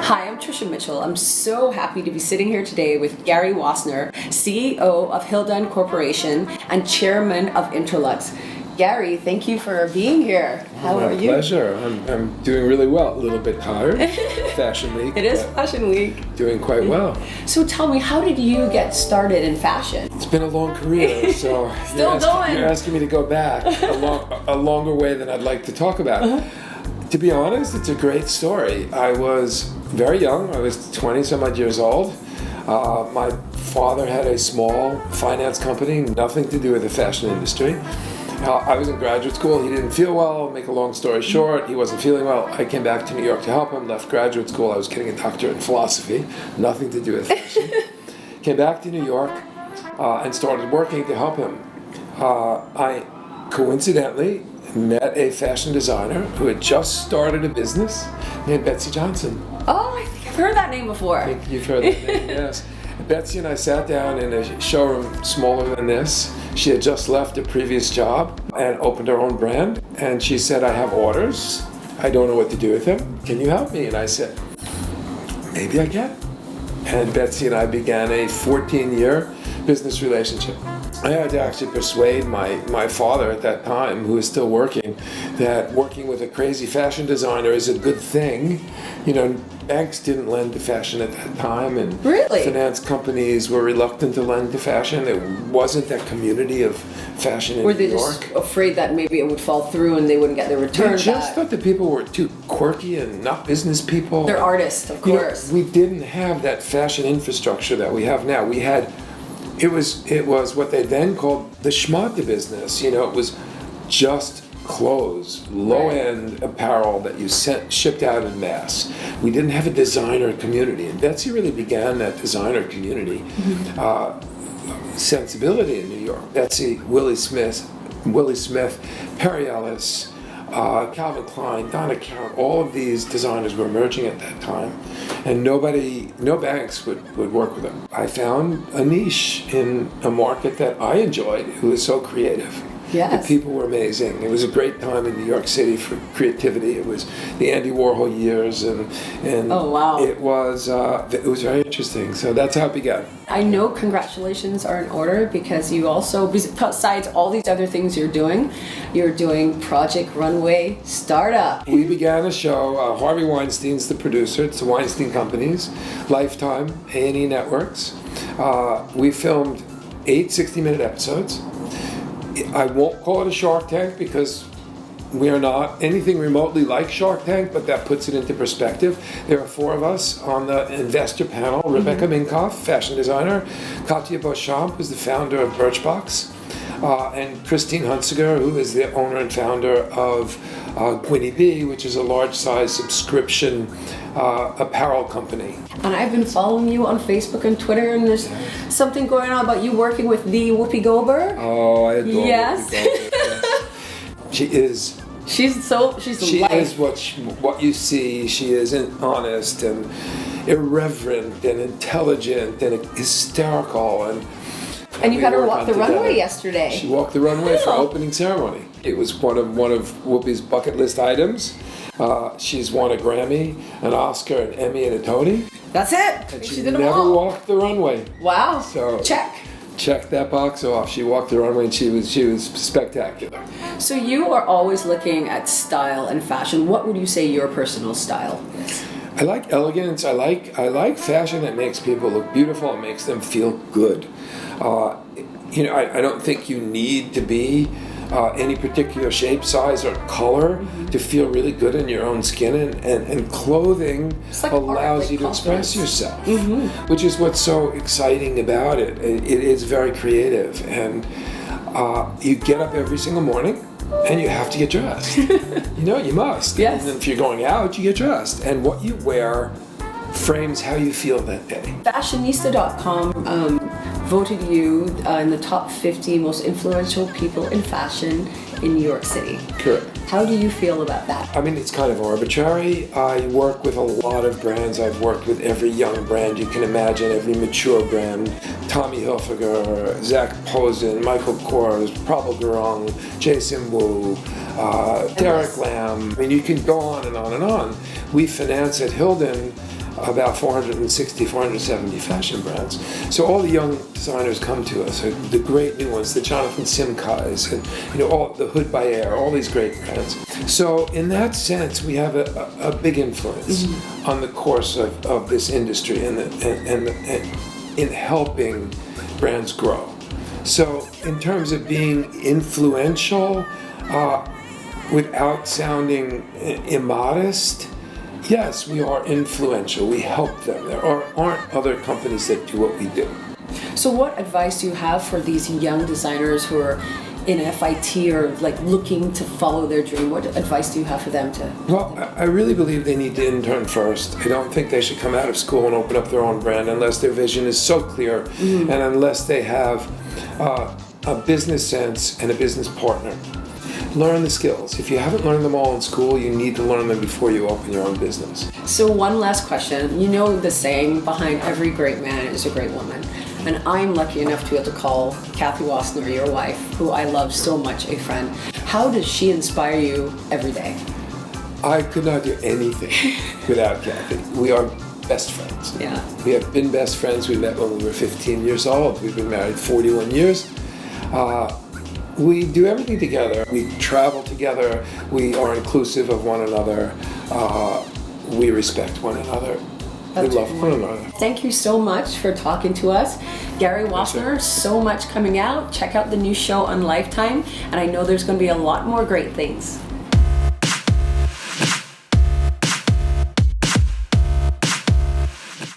Hi, I'm Tricia Mitchell. I'm so happy to be sitting here today with Gary Wassner, CEO of Hilldun Corporation and Chairman of Interlux. Gary, thank you for being here. How are you? My pleasure. I'm doing really well. A little bit tired. Fashion Week. It is Fashion Week. Doing quite well. So tell me, how did you get started in fashion? It's been a long career, so Still going. You're asking me to go back a longer way than I'd like to talk about. To be honest, it's a great story. I was very young. I was 20 some odd years old. My father had a small finance company, nothing to do with the fashion industry. I was in graduate school. He didn't feel well. Make a long story short, he wasn't feeling well. I came back to New York to help him. Left graduate school. I was getting a doctorate in philosophy, nothing to do with fashion. Came back to New York and started working to help him. I coincidentally met a fashion designer who had just started a business named Betsy Johnson. Oh, I think I've heard that name before. I think you've heard that name, yes. Betsy and I sat down in a showroom smaller than this. She had just left a previous job and opened her own brand. And she said, I have orders. I don't know what to do with them. Can you help me? And I said, maybe I can. And Betsy and I began a 14-year business relationship. I had to actually persuade my father at that time, who was still working, that working with a crazy fashion designer is a good thing. You know, banks didn't lend to fashion at that time, and Really? finance companies were reluctant to lend to fashion. There wasn't that community of fashion in Were they New York. just afraid that maybe it would fall through and they wouldn't get their return They just back? thought that people were too quirky and not business people. They're artists, of You know, course. we didn't have that fashion infrastructure that we have now. We had, it was what they then called the schmata business. You know, it was just clothes, low-end apparel that you shipped out in mass. We didn't have a designer community, and Betsy really began that designer community sensibility in New York. Betsy, Willie Smith, Perry Ellis, Calvin Klein, Donna Karan, all of these designers were emerging at that time, and no banks would work with them. I found a niche in a market that I enjoyed, who was so creative. Yes. The people were amazing. It was a great time in New York City for creativity. It was the Andy Warhol years, and Oh, wow. it was very interesting. So that's how it began. I know congratulations are in order because you also, besides all these other things you're doing Project Runway Startup. We began a show. Harvey Weinstein's the producer. It's the Weinstein Companies, Lifetime, A&E Networks. We filmed 8 60-minute episodes. I won't call it a Shark Tank because we are not anything remotely like Shark Tank, but that puts it into perspective. There are 4 of us on the investor panel. Rebecca Minkoff, fashion designer. Katya Beauchamp, who's the founder of Birchbox. And Christine Hunsiger, who is the owner and founder of Quinny Bee, which is a large-size subscription apparel company. And I've been following you on Facebook and Twitter, and there's something going on about you working with the Whoopi Goldberg. Oh, I adore Yes. Whoopi Goldberg, yes. She is. She's She life. is what you see. She is honest and irreverent and intelligent and hysterical, And you we got her work walk on the together. runway yesterday. She walked the runway for Yeah. opening ceremony. It was one of Whoopi's bucket list items. She's won a Grammy, an Oscar, an Emmy, and a Tony. That's it. And She she did them never all. walked the runway. Wow. So Check. Check that box off. She walked the runway and she was spectacular. So you are always looking at style and fashion. What would you say your personal style is? I like elegance. I like fashion that makes people look beautiful and makes them feel good. You know, I don't think you need to be any particular shape, size, or color to feel really good in your own skin, and clothing like art, allows like you to confidence. express yourself, which is what's so exciting about it. It is very creative, and you get up every single morning and you have to get dressed. You know, you must. Yes. And if you're going out, you get dressed, and what you wear frames how you feel that day. Fashionista.com voted you in the top 50 most influential people in fashion in New York City. Correct. How do you feel about that? I mean, it's kind of arbitrary. I work with a lot of brands. I've worked with every young brand you can imagine, every mature brand. Tommy Hilfiger, Zach Posen, Michael Kors, Prabal Gurung, Jason Wu, Derek Lam. I mean, you can go on and on and on. We finance at Hilldun about 460, 470 fashion brands. So all the young designers come to us, the great new ones, the Jonathan Simkais, and all the Hood by Air, all these great brands. So in that sense, we have a big influence on the course of this industry and in helping brands grow. So in terms of being influential, without sounding immodest, yes, we are influential. We help them. There aren't other companies that do what we do. So what advice do you have for these young designers who are in FIT or like looking to follow their dream? What advice do you have for them to? Well, I really believe they need to intern first. I don't think they should come out of school and open up their own brand unless their vision is so clear and unless they have a business sense and a business partner. Learn the skills. If you haven't learned them all in school, you need to learn them before you open your own business. So one last question. You know the saying, behind every great man is a great woman. And I'm lucky enough to be able to call Kathy Wassner, your wife, who I love so much, a friend. How does she inspire you every day? I could not do anything without Kathy. We are best friends. Yeah. We have been best friends. We met when we were 15 years old. We've been married 41 years. We do everything together. We travel together. We are inclusive of one another. We respect one another. We love one another. Thank you so much for talking to us. Gary Wassner, so much coming out. Check out the new show on Lifetime. And I know there's going to be a lot more great things.